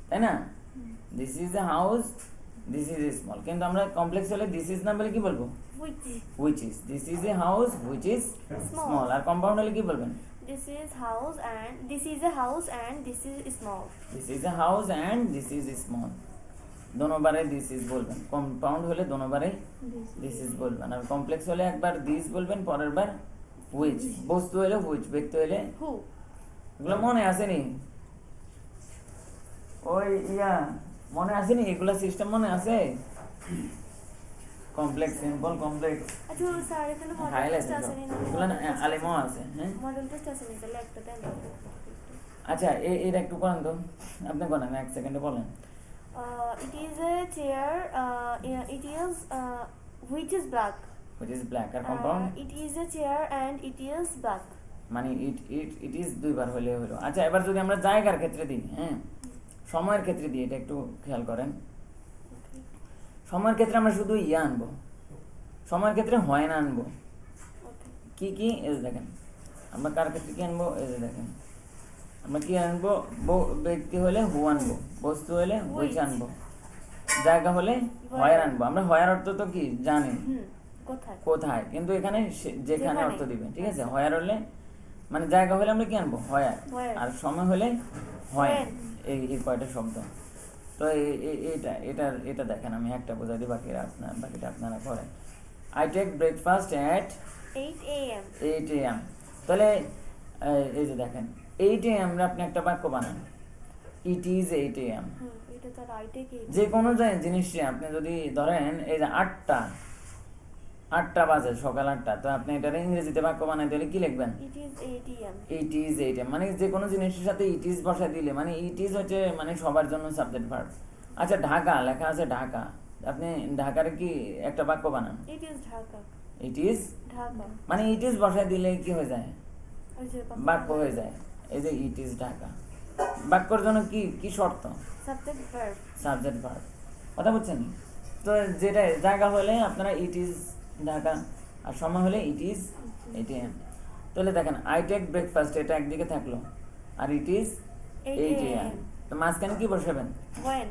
তাই না? This is a house, this is small, কিন্তু আমরা কমপ্লেক্স হলে দিস ইজ না বলে কি বলবো? which which is. This is a house which is small, আর কম্পাউন্ড হলে কি বলবেন? this is house and this is a house and this is small this is a house and this is small, দোনোবারে this is বলবেন। Compound হলে দোনোবারে this is বলবেন, আর complex হলে একবার দিস বলবেন, পরের বার হুইচ। বস্তু হলে হুইচ, ব্যক্তি হলে, who এগুলো মনে আসেনি? ওই মনে আসেনি? এগুলা সিস্টেম মনে আছে? কমপ্লেক্স, সিম্পল, কমপ্লেক্স, আচ্ছা স্যার এখানে মডেল হাইলাইট টেস্ট আছে না? এগুলো না আলেমও আছে, হ্যাঁ। মডেল টেস্ট আছে না, তাহলে একটা দেন। আচ্ছা এটা একটু করেন তো, আপনি করেন, এক সেকেন্ডে বলেন। It is a chair, it is which is black. Which is black, আর compound It is a chair and it is black. মানে ইট ইজ দুইবার হলে হলো। আচ্ছা এবার যদি আমরা জায়গার ক্ষেত্রে দিই, হ্যাঁ, সময়ের ক্ষেত্রে দিই, এটা একটু খেয়াল করেন। Okay. সময়ের ক্ষেত্রে আমরা শুধু ইয়া আনবো, সময়ের ক্ষেত্রে হয় না আনবো। Okay. কি কি এই যে দেখেন, আমরা কার ক্ষেত্রে কি আনবো, এই যে দেখেন আমরা কি আনবো, ব্যক্তি হলে হু আনবো, বস্তু হলে হুইচ আনবো, জায়গা হলে হয়ার আনবো। আমরা হয়ার অর্থ তো কি জানি, কোথায়? কোথায়, কিন্তু এখানে যেখানে যেখানে। অর্থ দিবেন, ঠিক আছে। হয়ার হলে মানে জায়গা হলে আমরা কি আনবো, হয়ার, Where? আর সময় হলে হয়। When? এই কয়টা শব্দ। তো এটা দেখেন, আমি একটা বোঝাই দিই, বাকিটা আপনারা করেন। I take breakfast at 8 a.m. 8 AM। তাহলে এই যে দেখেন 8 AM আপনি একটা বাক্য বানান, ইট ইজ 8 AM। এটা তো রাইটে কি? যে কোনো জিনিসটি আপনি যদি ধরেন এই যে 8টা বাজে, সকাল 8টা, তো আপনি এটার ইংরেজিতে বাক্য বানাইতে হলে কি লিখবেন, It is 8 a.m. It is 8 AM। মানে যে কোনো জিনিসের সাথে ইট ইজ বসায় দিলে, মানে ইট ইজ হচ্ছে মানে সবার জন্য সাবজেক্ট ভার্ব। আচ্ছা ঢাকা লেখা আছে, ঢাকা, আপনি ঢাকার কি একটা বাক্য বানান, It is Dhaka. It is, Dhaka. মানে ইট ইজ বসায় দিলে কি হয়ে যায়, ওই যে বাক্য হয়ে যায়। এই যে ইট ইজ ঢাকা, বাক্যর জন্য কি কি শর্ত, সাবজেক্ট ভার্ব। সাবজেক্ট ভার্ব, কথা বলছেন। তো যেটা জায়গা হলে আপনারা ইট ইজ ঢাকা, আর সময় হলে ইট ইজ 8 AM। তাহলে দেখেন আই টেক ব্রেকফাস্ট, এটা একদিকে থাকলো, আর ইট ইজ 8 AM। তো মাঝখানে কি বসাবেন, When?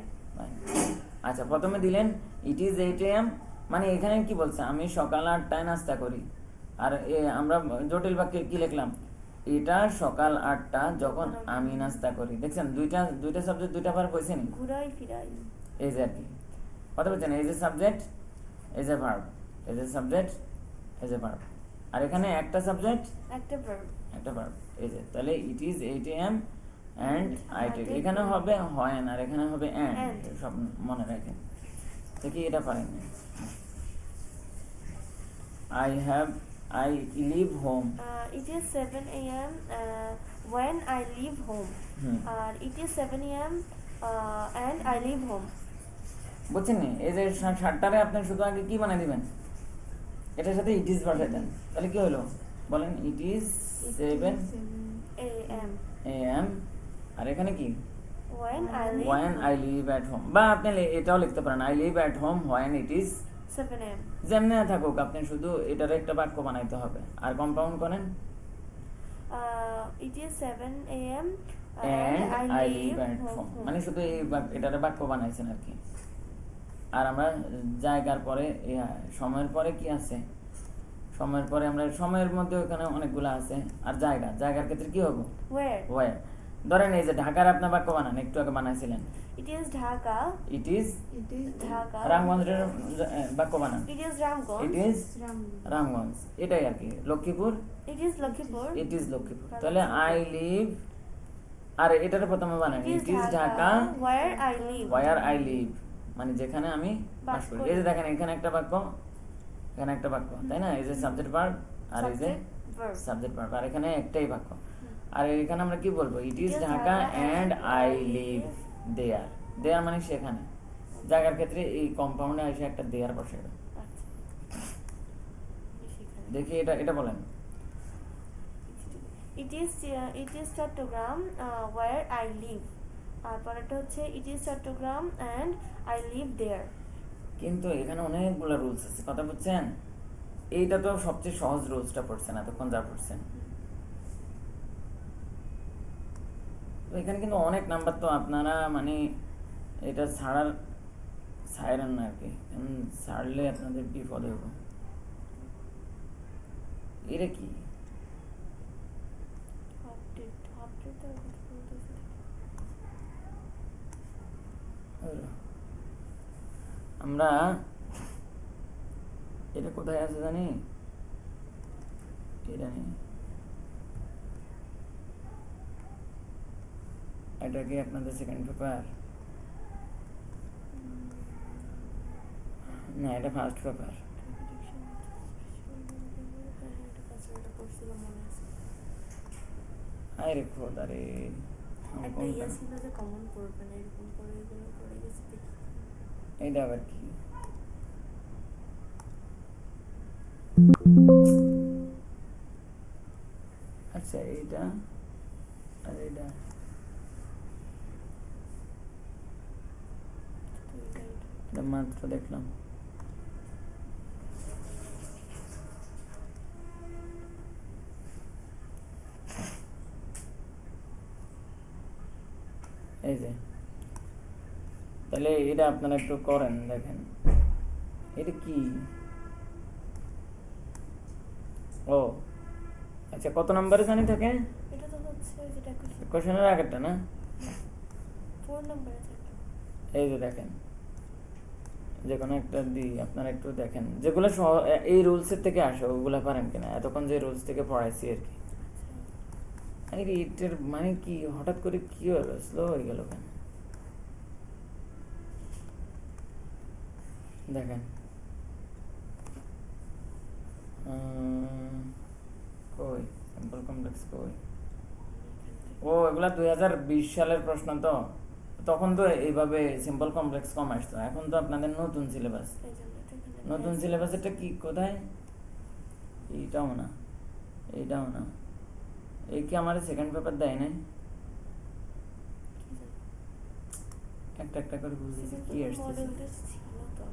আচ্ছা প্রথমে দিলেন ইট ইজ 8 AM, মানে এখানে কি বলছে, আমি সকাল 8টায় নাস্তা করি। আর আমরা জটিল বাক্যে কি লিখলাম, এটা সকাল 8টা যখন আমি নাস্তা করি। দেখছেন দুইটা সাবজেক্ট, দুইটা ভার্ব হয়েছে নি, ঘুরাই ফিরাই। এই যে আর কি, কথা বলছেন, এই যে সাবজেক্ট, এই যে ভার্ব, এই যে সাবজেক্ট, এই যে ভার্ব, আর এখানে একটা সাবজেক্ট, একটা ভার্ব। একটা ভার্ব, এই যে। তাহলে it is 8 AM and I take, এখানে হবে হয় আর এখানে হবে অ্যান্ড, সব মনে রাখেন। দেখি এটা পারেন, I leave home। It is 7 a.m. When I leave home. R it is 7 a.m. And I leave home. বুঝছেন নি, এই যে 7টারে আপনি শুধু আগে কি বানাই দিবেন, এটার সাথে ইট ইজ বসাই দেন, তাহলে কি হলো বলেন, ইট ইজ 7 a.m. AM, আর এখানে কি, When I leave when I leave at home, বা আপনি এটাও লিখতে পারেন, I live at home when it is 7 a.m. যেমনে থাকুক, আপনি শুধু এটার একটা বাক্য বানাইতে হবে। আর কম্পাউন্ড করেন, It is 7 a.m. and I live at home, মানে শুধু এটার বাক্য বানাইছেন আর কি। আর আমরা জায়গার পরে সময়ের পরে কি আছে, সময়ের পরে আমরা সময়ের মধ্যে ওখানে অনেকগুলো আছে, আর জায়গার ক্ষেত্রে কি হবে, Where? ধরেন এই যে ঢাকার আপনার বাক্য বানান, একটু আগে বানাইছিলেন, It is Dhaka. It is Dhaka. রামগঞ্জের বাক্য বানান, It is Ramganj. It is Ramganj, এটাই আর কি। Lakshmipur, It is Lakshmipur. It is Lakshmipur. তাহলে আই লিভ, আর এটার প্রথমে বানান, it is Dhaka Where I live. Where I live, মানে যেখানে আমি বাস বাস করি। করি। এই যে দেখেন এখানে একটা বাক্য, এখানে একটা বাক্য, তাই না, এই যে সাবজেক্ট ভার্ব আর এই যে Subject, verb. সাবজেক্ট ভার্ব, আর এখানে একটাই বাক্য। আর এখানে আমরা কি বলবো, ইট ইজ It is ঢাকা Dhaka and and I I live live there. There মানে সেখানে, জায়গার ক্ষেত্রে এই কম্পাউন্ডে এসে একটা দেয়ার বসে। আচ্ছা। দেখি এটা বলেন, It is Chattogram where I live. আর পরেরটা হচ্ছে it is Chattogram and I live there. কিন্তু এখানে অনেকগুলো রুলস আছে, কথা বুঝছেন। এইটা তো সবচেয়ে সহজ রুলসটা পড়ছেন এতক্ষণ যা পড়ছেন, তো এখানে কিন্তু অনেক নাম্বার, তো আপনারা মানে এটা ছাড়েন না আর কি, ছাড়লে আপনাদের বিপদ হইব। এটা কি, আমরা এটা কোথায় আছে জানি, এটা নেই, এটা কি আপনাদের সেকেন্ড পেপার, না এটা ফার্স্ট পেপার। আরে রে খোদা রে, আমি একটা কোনটা? ইয়ে ছিল যে কমন পড়বে না, এরকম করে এগুলো পড়ে গেছে দেখি। এইটা আবার কি? আচ্ছা এইটা আর এইটা তো এটা এটা মাত্র দেখলাম। এই যে, তাহলে এটা আপনারা একটু করেন, দেখেন এটা কি। ও আচ্ছা, কত নম্বরে জানি থাকে? এটা তো হচ্ছে যেটা কোশ্চেনের আগেরটা না? 4 নম্বরে থাকে। এই যে দেখেন, যে কোনো একটা দিই, আপনারা একটু দেখেন যেগুলো এই রুলসের থেকে আসে ওগুলা পারেন কিনা, এতক্ষণ যে রুলস থেকে পড়াইছি আর কি। আরে এটার মানে কি হঠাৎ করে কি হলো, স্লো হয়ে গেল কেন? দেখেন কই সিম্পল কমপ্লেক্স কই? ও এগুলা 2020 সালের প্রশ্ন তো, তখন তো এইভাবে সিম্পল কমপ্লেক্স কম আসতো, এখন তো আপনাদের নতুন সিলেবাস। এই জন্য এটা এখানে নতুন আছে। সিলেবাসেরটা কি কোথায়? এইটাও না, এইটাও না। এই কি আমার সেকেন্ড পেপার দেয় নাই? কি জানি? একটা একটা করে বুঝতেছি Second কি paper আসতেছে। model test ছিল তো।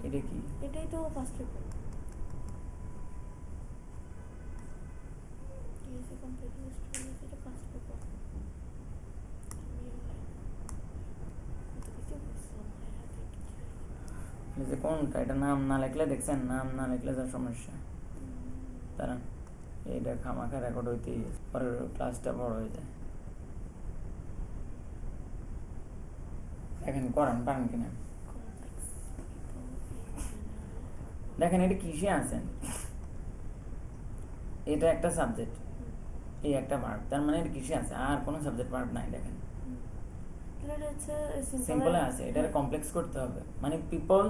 এটা কি? এটাই তো first paper. TSC complete student এটা ফার্স্ট পেপার। তো কিছু বুঝলাম না, হাতে কিছু। এই যে কোনটা, এটা নাম না লিখলে, দেখছেন নাম না লিখলে যা সমস্যা। তারা এইটা খামাখা রেকর্ড হইতেই পরের ক্লাসটা বড় হয়ে যায়। দেখেন করেন পারেন কিনা Complex people in general. দেখেন, এটা কিসে আছেন? এটা একটা সাবজেক্ট, এই একটা ভার্ব, তার মানে এটা কিসে আছে? আর কোনো সাবজেক্ট ভার্ব নাই। দেখেন তাহলে এটা হচ্ছে সিম্পলে আছে, এটারে কমপ্লেক্স করতে হবে, মানে পিপল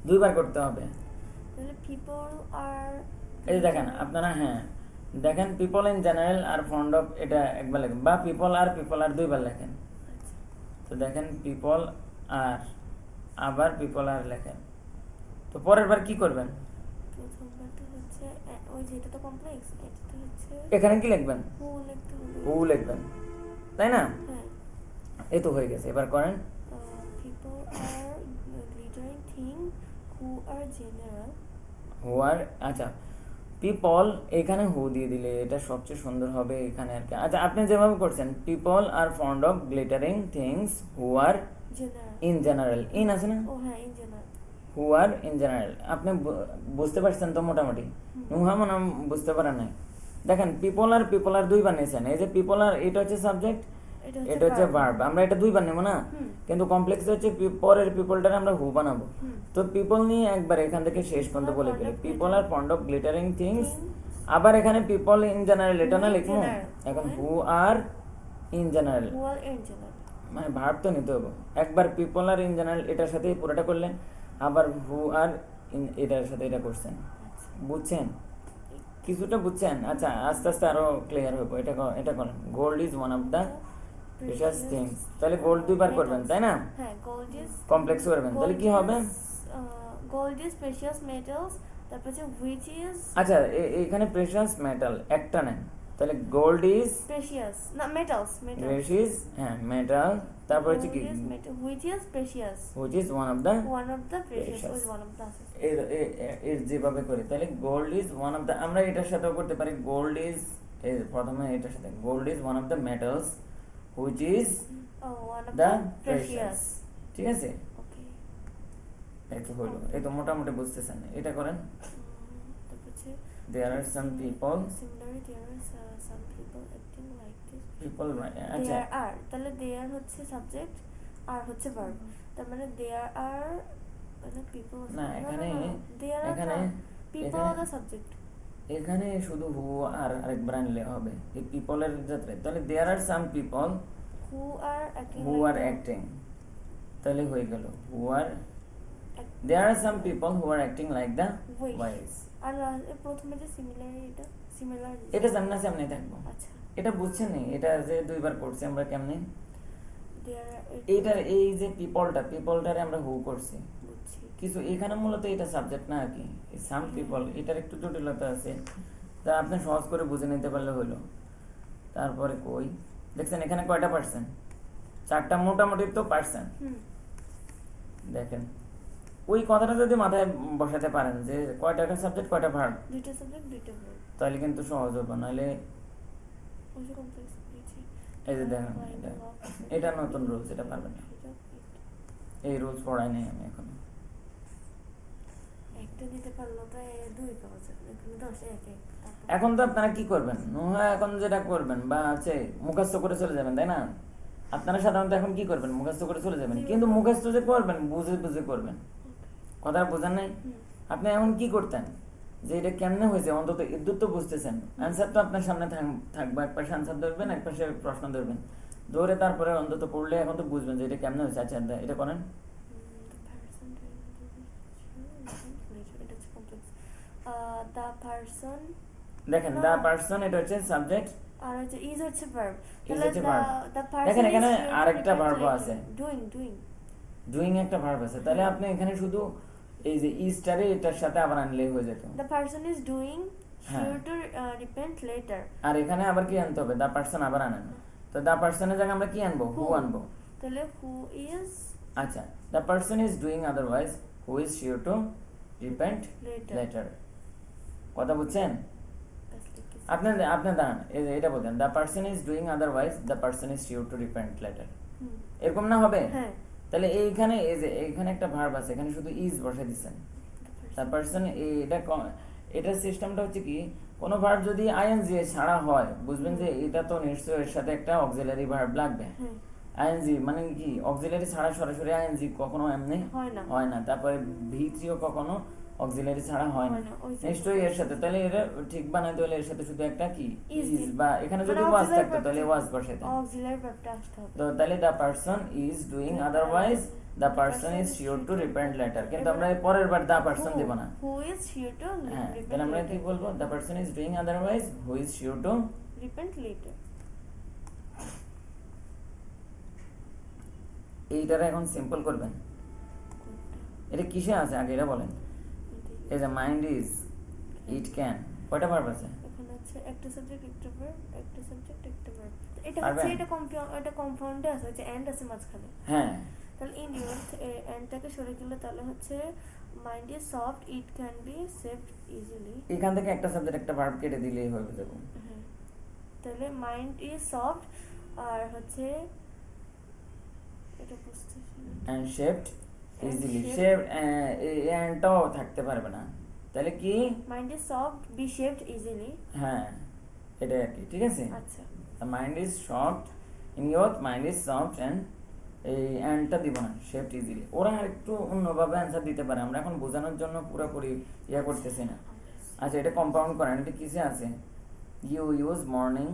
দুইবার করতে হবে। তাহলে people are এই যে দেখেন আপনারা, হ্যাঁ দেখেন people in general are fond of, এটা একবার লেখেন, বা পিপল আর দুইবার লেখেন। আচ্ছা, তো দেখেন পিপল আর, আবার পিপল আর লেখেন। তো পরের বার কি করবেন? প্রথমবারটা হচ্ছে ওই যে এটা তো কমপ্লেক্স, এটা তো হচ্ছে এখানে কি লিখবেন? who লিখতে হবে। হু লিখবেন, তাই না? হ্যাঁ, এই তো হয়ে গেছে, এবার করেন। people are glittering thing who are general. Who আর, আচ্ছা পিপল এখানে হু দিয়ে দিলে এটা সবচেয়ে সুন্দর হবে এখানে আর কি। আচ্ছা আপনি যেভাবে করছেন, people are fond of glittering things who are General. In general, in আছে না? ও হ্যাঁ, in general. Who are in general, আপনি বুঝতে পারছেন তো মোটামুটি? নুহা মনে হয় বুঝতে পারেন নাই। দেখেন পিপল আর দুইবার নিয়েছেন, এই যে পিপল আর এটা হচ্ছে সাবজেক্ট, এটা হচ্ছে ভার্ব, আমরা এটা দুইবার নেব না? হুম। কিন্তু কমপ্লেক্স হচ্ছে পরের পিপলটারে আমরা হু বানাবো। হুম। তো পিপল নিয়ে একবার এখান থেকে শেষ পর্যন্ত বলে ফেলি, people are fond of glittering things. Things. আবার এখানে পিপল ইন জেনারেল, এটা না Who in লিখবো general. এখন, Who in- who are in general, Who are in general. মানে ভার্ব তো নিতে হবে। একবার পিপল আর ইন জেনারেল এটার সাথে পুরোটা করলেন, আবার হু আর ইন এটার সাথে এটা করছেন। বুঝছেন? কিছুটা বুঝছেন? আচ্ছা আস্তে আস্তে আরো ক্লিয়ার হবে। এটা করেন, gold is one of the precious things. তাহলে গোল্ড দুইবার করবেন, তাই না? হ্যাঁ, gold is কমপ্লেক্স করবেন, তাহলে কি হবে? gold is precious metals, তারপর হচ্ছে which is আচ্ছা এখানে প্রেশাস মেটাল একটা নেন, তাহলে গোল্ড ইজ precious, না metals. প্রেশিয়াস, হ্যাঁ মেটাল, তারপর হচ্ছে কি, Gold is which is precious, which is one of the, one of the precious Precious. is one of the assets. এর যেভাবে করি, তাহলে gold is one of the, আমরা এটার সাথেও করতে পারি, গোল্ড ইজ, প্রথমে এটার সাথে gold is one of the metals which is one of the the precious. precious. ঠিক আছে, Okay. এই তো হলো, এই তো মোটামুটি বুঝতেছেন। এটা করেন, তারপর হচ্ছে there are some people, similarly there are some people acting like this. People, আচ্ছা There are, তাহলে there হচ্ছে সাবজেক্ট আর হচ্ছে ভার্ব, তার মানে there are মানে people না, এখানে there are এখানে people এখানে- are the subject. এখানে শুধু হু আর আরেকবার আনলে হবে, এই পিপলের যাত্রা। তাহলে there are some people Who are acting who like আর that. অ্যাক্টিং, তাহলে হয়ে গেল হু আর there are some people who are acting like the Wise. wise আর প্রথমে যে সিমিলার এটা সামনে সামনে থাকবো আচ্ছা এটা বুঝছেন নি এটা যে দুইবার করছি আমরা কেমনে দেয়ার এইটার এই যে পিপলটারে আমরা হু করছি বুঝছি কিছু এখানে মূলত এটা সাবজেক্ট না আর কি সাম পিপল এটার একটু জটিলতা আছে তা আপনি সহজ করে বুঝে নিতে পারলে হলো তারপরে কই দেখছেন এখানে কয়টা পার্সেন্ট চারটা মোটামুটি তো পার্সেন্ট হুম দেখেন ওই কথাটা যদি মাথায় বসাতে পারেন যে কয়টা সাবজেক্ট কয়টা ভার্ব দুইটা সাবজেক্ট দুইটা ভার্ব তাহলে কিন্তু সহজ হবে নাহলে ওই যে কমপ্লেক্স দিয়েছি এই যে দেখেন এটা নতুন রুলস এটা পারবেন না এই রুলস পড়াই নাই আমি এখনো একটা দিতে পারলো তো দুই কাগজ এখানে 10 এক এক তারপর- এখন তো আপনারা কি করবেন হ্যাঁ এখন যেটা করবেন বা আছে মুখস্থ করে চলে যাবেন তাই না আপনারা সাধারণত এখন কি করবেন মুখস্থ করে চলে যাবেন কিন্তু মুখস্থ যে করবেন বুঝে বুঝে করবেন কথা বোঝেন নাই হুম। আপনি এখন কি করতেন যে এটা কেমনে হয়েছে অন্তত এদূর তো বুঝতেছেন অ্যান্সার তো আপনার সামনে থাকবে এক পাশে অ্যান্সার ধরবেন এক পাশে প্রশ্ন ধরবেন ধরে তারপরে অন্তত পড়লে এখন তো বুঝবেন যে এটা কেমনে হয়েছে আচ্ছা এটা করেন the person দেখেন দা পার্সন এটা হচ্ছে সাবজেক্ট আর হচ্ছে is হচ্ছে verb Is হচ্ছে verb। the person দেখেন is এখানে here to আরেকটা repeat verb later. আছে। doing ডুইং একটা ভার্ব আছে তাহলে আপনি এখানে শুধু এই যে ইস্টারে এটার সাথে আবার আনলেই হয়ে যেত the person is doing হ্যাঁ। here to repent later আর এখানে আবার কি আনতে হবে দা পার্সন আবার আনেন তো দা পার্সনের জায়গায় আমরা কি আনবো হু আনবো তাহলে who is আচ্ছা the person is doing otherwise who is sure to repent Later. Later কথা বুঝছেন that's like this. আপনি দাঁড়ান এটা বলতেন the person is doing otherwise the person is sure to repent later হুম, এরকম না হবে হ্যাঁ তাহলে এইখানে এই যে এইখানে একটা ভার্ব আছে এখানে শুধু ইজ বসে দিচ্ছেন the দ্য person পার্সন এটার সিস্টেমটা হচ্ছে কি কোনো ভার্ব যদি আইএনজি ছাড়া হয় বুঝবেন যে এটা তো নিশ্চয়ই এর সাথে একটা অক্সিলারি ভার্ব লাগবে হ্যাঁ আইএনজি মানে কি অক্সিলারি ছাড়া সরাসরি আইএনজি কখনো এমনি হয় না তারপরে ভি3ও কখনো অক্সিলারি ছাড়া হয় না হয় না, ওই যে- নিশ্চয়ই এর সাথে তাহলে এটা ঠিক বানাইতে হলে এর সাথে শুধু একটা কি Is ইজ দিন। বা এখানে যদি মানে ওয়াজ auxiliary থাকতো verb তাহলে ছিল। ওয়াজ বসাইতেন auxiliary verb-টা আসতে হবে তো তাহলে the person is doing otherwise the person is sure to repent letter কিন্তু আমরা এর পরের বার দ্য পারসন দেব না who is here to হ্যাঁ repent তাহলে আমরা কি later. বলবো the person is doing otherwise who is sure two repent later এইটারে এখন সিম্পল করবেন এটা কিসে আছে আগে এটা বলেন এই যে মাইন্ড ইজ ইট ক্যান কয়টা ভার্ব আছে এখানে আছে একটা সাবজেক্ট একটা verb একটা সাবজেক্ট একটা verb এটা পারবেন? হচ্ছে এটা কম্পাউন্ডে আছে যে এন্ড আছে মাঝখানে হ্যাঁ তাহলে ইন ইউথ এন্ডটাকে সরে গেলে তাহলে হচ্ছে mind is soft it can be saved easily এখান থেকে একটা সাবজেক্ট একটা ভার্ব কেটে দিলেই হয়ে যাবে হ্যাঁ তাহলে মাইন্ড ইজ সফট আর হচ্ছে এটা বুঝতেছি না। And shaped And easily shaped. Shape এন্ডটাও থাকতে পারবে না তাহলে কি mind is soft be shaped easily হ্যাঁ এটা আর কি ঠিক আছে আচ্ছা mind is soft in your mind is soft and এই অ্যান্ডটা দিব না শেপড ইজিলি ওরা একটু অন্যভাবে অ্যান্সার দিতে পারে আমরা এখন বোঝানোর জন্য পুরোপুরি ইয়ে করতেছি না আচ্ছা এটা কম্পাউন্ড করেন এটা কিসে আছে you use morning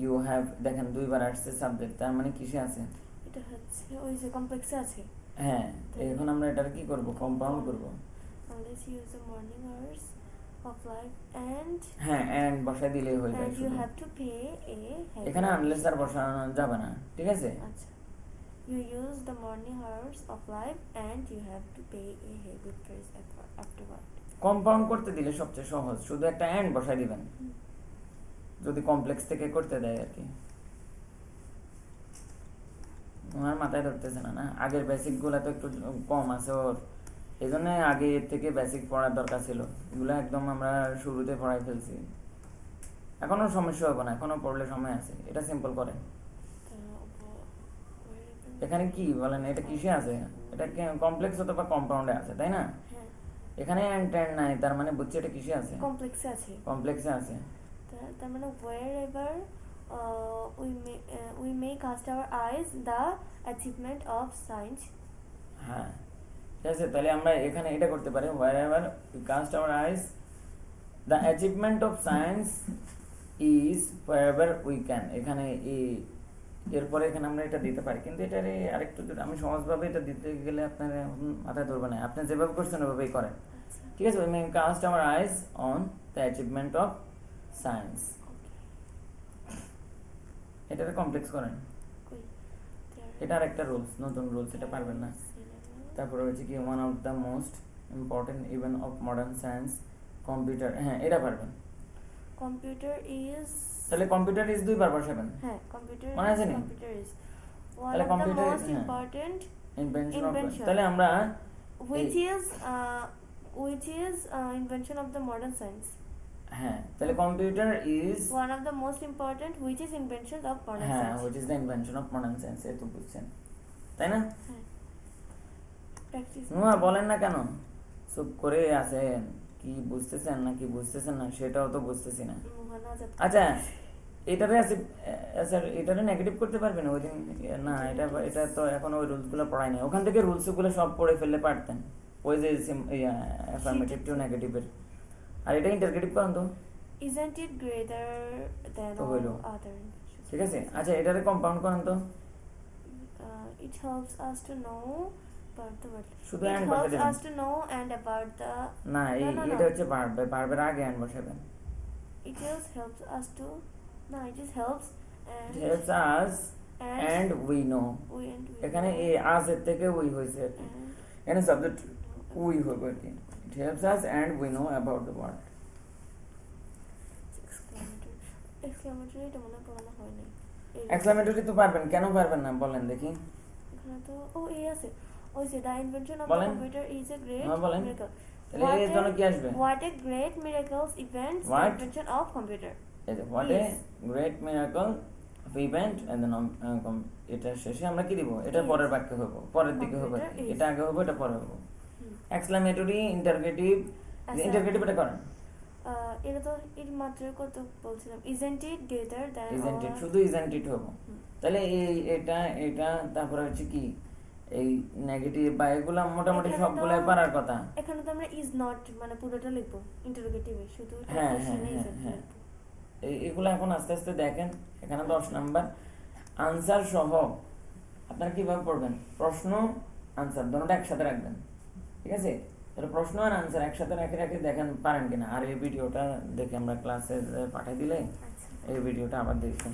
you have দেখেন দুইবার আসছে সাবজেক্ট তার মানে কিসে আছে এটা হচ্ছে ওই যে কমপ্লেক্সে আছে হ্যাঁ এখন আমরা এটার কি করব কম্পাউন্ড করব unless you use the morning hours of life and হ্যাঁ অ্যান্ড বসায় দিলেই হয়ে যায় and you শুধু। have to pay a heavy এখানে আনলেস আর বসানো যাবে না ঠিক আছে আচ্ছা you use the morning hours of life and you have to pay a heavy price afterward compound করতে দিলে সবচেয়ে সহজ শুধু একটা অ্যান্ড বসায় দিবেন যদি কমপ্লেক্স থেকে করতে দেয় আর কি আমার মাথায় ধরতেছে না না আগের বেসিক গুলা তো একটু কম আছে ওর এই জন্য আগে এর থেকে বেসিক পড়ার দরকার ছিল এগুলো একদম আমরা শুরুতে পড়াই ফেলছি এখনো সমস্যা হবে না এখনো পড়লে সময় আছে এটা সিম্পল করেন এখানে কি বলেন এটা কিসে আছে এটা কমপ্লেক্স অথবা কম্পাউন্ডে আছে তাই না হ্যাঁ এখানে অ্যান্ড ট্যান্ড নাই তার মানে বুঝছি এটা কিসে আছে কমপ্লেক্সে আছে কমপ্লেক্সে আছে তার মানে wherever we may cast our eyes the achievement of science হ্যাঁ ঠিক আছে তাহলে আমরা এখানে এটা করতে পারি wherever we cast our eyes the achievement of science is wherever we can এখানে এই এরপরে এখানে আমরা এটা দিতে পারি, কিন্তু এটা আরেকটু যদি আমি সহজভাবে এটা দিতে গেলে আপনার এখন মাথায় ধরবে না, আপনি যেভাবে করছেন ওভাবেই করেন, আচ্ছা ঠিক আছে? We may cast our eyes on the achievement of science, এটাকে কমপ্লেক্স করেন। কই এটা আরেকটা রুলস, নতুন রুলস, এটা পারবেন না। তারপরে হচ্ছে কি one of the most important event of modern science computer, হ্যাঁ এটা পারবেন। কম্পিউটার ইজ, তাহলে কম্পিউটার ইজ দুইবার বসাবেন, হ্যাঁ কম্পিউটার মনে আছে নি? কম্পিউটার ইজ ওয়ান তাহলে of the computer is- most হ্যাঁ। Important invention of, Invention. তাহলে আমরা which is invention of the modern science. হ্যাঁ তাহলে computer is, One of the most important which is invention of modern হ্যাঁ science. Which is the invention of modern science, এই তো বুঝছেন তাই না? হ্যাঁ practice নুয়া বলেন না কেন, চুপ করে আছেন, কি বুঝতেছেন না কি বুঝতেছেন না সেটাও তো বুঝতেছি না। মুহানা আজাদ আচ্ছা এটারে আছে স্যার, এটারে নেগেটিভ করতে পারবেন ওই দিন? না এটা এটা তো এখন ওই রুলসগুলো পড়াই নাই, ওখান থেকে রুলসগুলো সব পড়ে ফেললে পারতেন, ওই যে অ্যাফার্মেটিভ টু নেগেটিভের। আর এটা ইন্টারগেটিভ করেন তো, isn't it greater than তো all হইলো। other inventions? ঠিক আছে? আচ্ছা এটারে কম্পাউন্ড করেন তো, It helps us to know about the world. শুধু It and বসে helps দেবেন। us to know and about the না এই No, no, no. এটা হচ্ছে পারবে, পারবের আগে অ্যান্ড বসাবেন। it just helps us to no it just helps and helps us and we know, we and we এখানে know এই আজ এর থেকে উই হয়েছে আর কি, and এখানে সাবজেক্ট উই হবে আর কি। It helps us and we know about the world. exclamatory এটা মনে পড়ানো হয় নাই এক্সক্লামেটরি তো পারবেন, কেন পারবেন না বলেন দেখি? এখানে তো ও এই আছে ওই যে the invention of the বলেন। computer is a great হ্যাঁ, বলেন। miracle. তাহলে এর জন্য কি আসবে? What a great miracles events the What? invention of computer. What a Yes. Great miracle of event and then এটা শেষে আমরা কি দিব? এটা Yes. পরের বাক্যে হবে, পরের দিকে হবে, Computer is. এটা আগে হবে এটা পরে হবে। হুম। এক্সক্লামেটরি, ইন্টারগেটিভ, আচ্ছা। ইন্টারগেটিভ এটা করেন। এটা তো এর মাত্র কত বলছিলাম isn't it greater than isn't it, all- শুধু ইজেন্ট ইট হবে। হুম। তাহলে এই এটা এটা তারপরে হচ্ছে কি এই নেগেটিভ বা এগুলা মোটামুটি এখানে তো- সবগুলাই পারার কথা। এখানে তো আমরা is not মানে পুরোটা লিখবো ইন্টারোগেটিভে শুধু এটা হ্যাঁ, question হ্যাঁ, এ is হ্যাঁ, it হ্যাঁ। লিখবো। এগুলো এখন আস্তে আস্তে দেখেন, এখানে 10 নাম্বার আনসার সহ আপনারা কিভাবে পড়বেন, প্রশ্ন আনসার দুটোটা একসাথে রাখবেন, ঠিক আছে? তাহলে প্রশ্ন আর আনসার একসাথে রেখে রেখে দেখেন পারেন কিনা। আর এই ভিডিওটা দেখে আমরা ক্লাসে পাঠিয়ে দিলে আচ্ছা এই ভিডিওটা আবার দেখবেন।